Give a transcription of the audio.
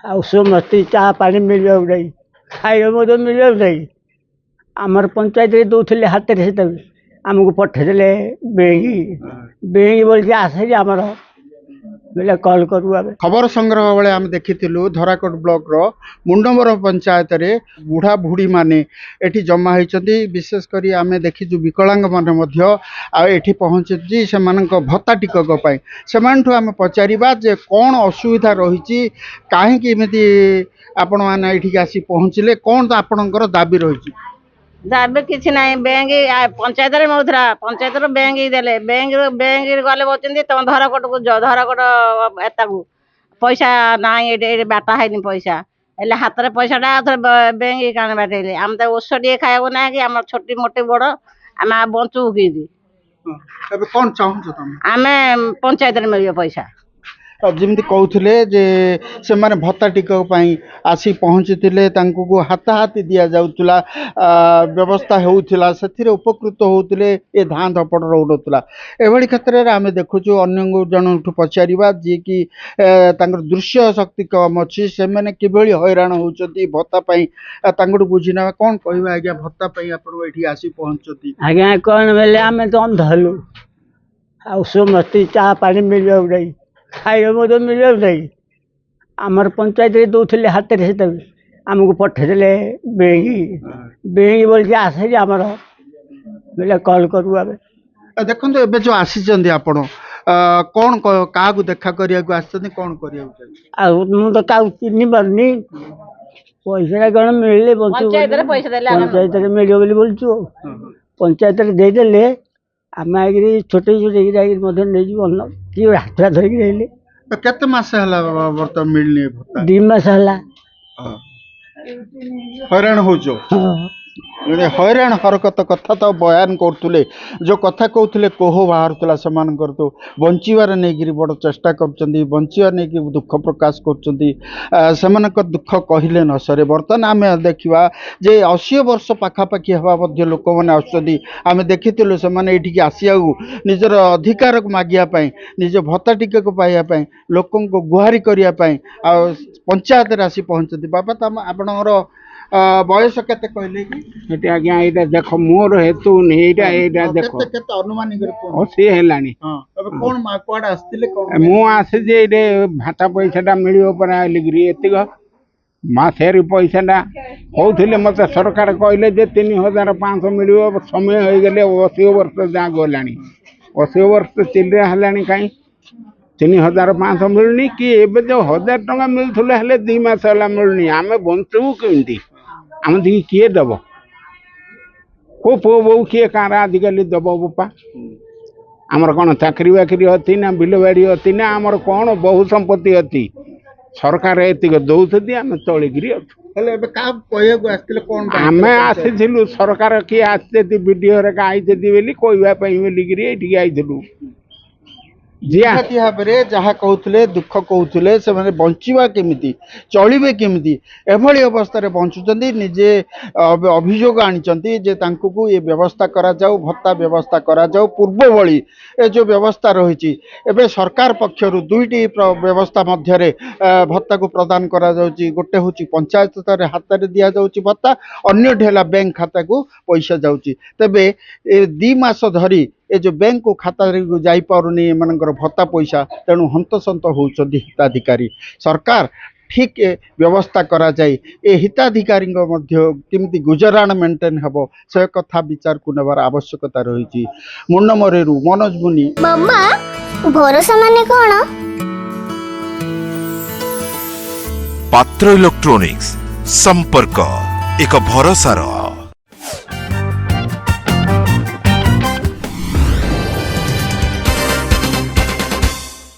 ଆଉ ସମସ୍ତେ ଚାହା ପାଣି ମିଳିବାକୁ ନାହିଁ, ଖାଇବା ମଧ୍ୟ ମିଳିବାକୁ ନାହିଁ। ଆମର ପଞ୍ଚାୟତରେ ଦେଉଥିଲେ ହାତରେ, ସେଟା ଆମକୁ ପଠେଇଦେଲେ ବେଙ୍କି ବୋଲିକି ଆସେ ଆମର ବୋଲେ କଲ୍ କରୁ ଆମେ। खबर संग्रह बेले आम देखिलु धराकोट ब्लॉक रो मुंडमर पंचायत रे बुढ़ा बुढ़ी माने एठी जमा होती। विशेषकर आम देखीचु विकलांग माने मध्य एठी पहुँची से भत्ता टिकक से आम पचारिबा जे कौन असुविधा रही कहीं एमती आपण मैंने आसी पहुँचले कौन तो आपणकर दाबी रही? दाबी किसी ना बैंक पंचायत मिलूला पंचायत बैंक देले बैंक गले बोलते तुम धराकोट को जाओ धराकोट एता पैसा ना बाटा है पैसा हेल्ले हाथ में पैसाटा बैंक काण बाटेले आम तो ओष टे खाया ना कि आम छोटी मोटी बड़ आम बचू कि कौन चाहूँ आम पंचायत मिल पैसा जमी कहते जे से माने भत्ता टिकक आसी पहुँची हाथाहाथी दि जाऊला व्यवस्था होता से उपकृत होते ये धाँ धपड़ रोला। एभली क्षेत्र में आम देखुचु अन्य जन पचारा जी कि दृश्य शक्ति कम अच्छी से मैंने किभली हैरान होती भत्ता बुझीना कौन कह आज्ञा भत्ता आप आसी पहुँचती आज्ञा कौन बोले आम तो अंधलु आ समस्ते चाहा पानी मिलवाक नहीं, खाଇବା ମଧ୍ୟ ମିଳିବାକୁ ନାହିଁ। ଆମର ପଞ୍ଚାୟତରେ ଦେଉଥିଲେ ହାତରେ, ସେଟା ଆମକୁ ପଠେଇଦେଲେ ବେଙ୍କି ବୋଲିକି ଆସେ ଆମର ବୋଲେ କଲ୍ କରୁ ଆମେ। देखो एबे जो आसी आपण कौन क्या देखा करने कौन कर ମୁଁ ତ କାହାକୁ ଚିହ୍ନି ପାରୁନି, ପଇସାଟା କ'ଣ ମିଳିଲେ ବଞ୍ଚୁ, ପଞ୍ଚାୟତରେ ମିଳିବ ବୋଲି ବୋଲୁଛୁ। ପଞ୍ଚାୟତରେ ଦେଇଦେଲେ ଆମେ ଆଗରେ ଛୋଟେଇ ଛୋଟେଇକି ଆଗରେ ମଧ୍ୟ ନେଇଯିବୁ କିଏ ହାତ ଧରିକି ରହିଲେ। केते मास हला बर्तमान मिलनी भत्ता? 2 मास हला। हैरान होजो हैरान हरकत कथा तो बयान करतुले जो कथा कहते कोह बाहर से तो बचार नहीं बड़ चेष्टा कर बचार नहीं दुख प्रकाश कर दुख कहले न सरे। बर्तमान आम देखा जे 80 वर्ष पखापाखि हवा लोक मैंने आम देखीलु से आसिया निजर अधिकार मागियापाई निज भत्ता टिकक पाइबापी लोक गुहारी करने पंचायत आसी पहुँचती। बाबा तो आपणर बयस केते कहले कि आज्ञा एटा देख मोर हेतु एटा एटा देख केते अनुमानिक 80 हेलानी। हां अब कोन मा कोड आस्तिले कोन मु आसे जे एटे भाता पैसाटा मिलियो पर लिग्री एतिक मासेर पैसाटा होउथिले मते सरकार कहले जे 3500 मिलियो समय होई गेले 80 वर्ष जा गलानी 80 वर्ष चिल्ले हलानी काई 3500 मिलनी कि एबे जो 1000 टका मिलथले हले 2 मास हला मिलनी आमे बंचू केंती आम देखिए किए दब को पो बो किए कार आजिकल दब बोपा आमर कौन चाकरी बाकरी अच्छी ना बिल बाड़ी अच्छी ना आमर कौन बहु संपत्ति अच्छी सरकार एतिक दौथि आम चलिकी आम आसी सरकार किए आसती वीडियो आई कहवाई बोलिकी ये आईलु निहाती भाव में जहाँ कहते दुख कहते से बंचा केमी चलिए केमी एभली अवस्था बंचुंट निजे अभियोग आनी ये व्यवस्था करा जाऊ भत्ता व्यवस्था करा जाऊ पूर्व भली ए जो व्यवस्था रही एवं सरकार पक्षर दुईटी व्यवस्था मध्य भत्ता को प्रदान करा जाउची। गोटे हूँ पंचायत स्तर हाथ में दि जाऊँगी भत्ता अन्य ढेला बैंक खाता को पैसा जाऊँगी। तेबे 2 मास धरी ए जो बैंक को खाता जापारुनी एमनकर भत्ता पैसा तेणु हंतसंत होउछंती हिताधिकारी। सरकार ठीक व्यवस्था करा जाए ए हिताधिकारी केमती गुजराण मेंटेन हेबो से कथा विचार को नेबार आवश्यकता रही। मुंडमरेरु मनोज मुनि। मम्मा भरोसा माने कोन? पात्र इलेक्ट्रॉनिक्स संपर्क एक भरोसार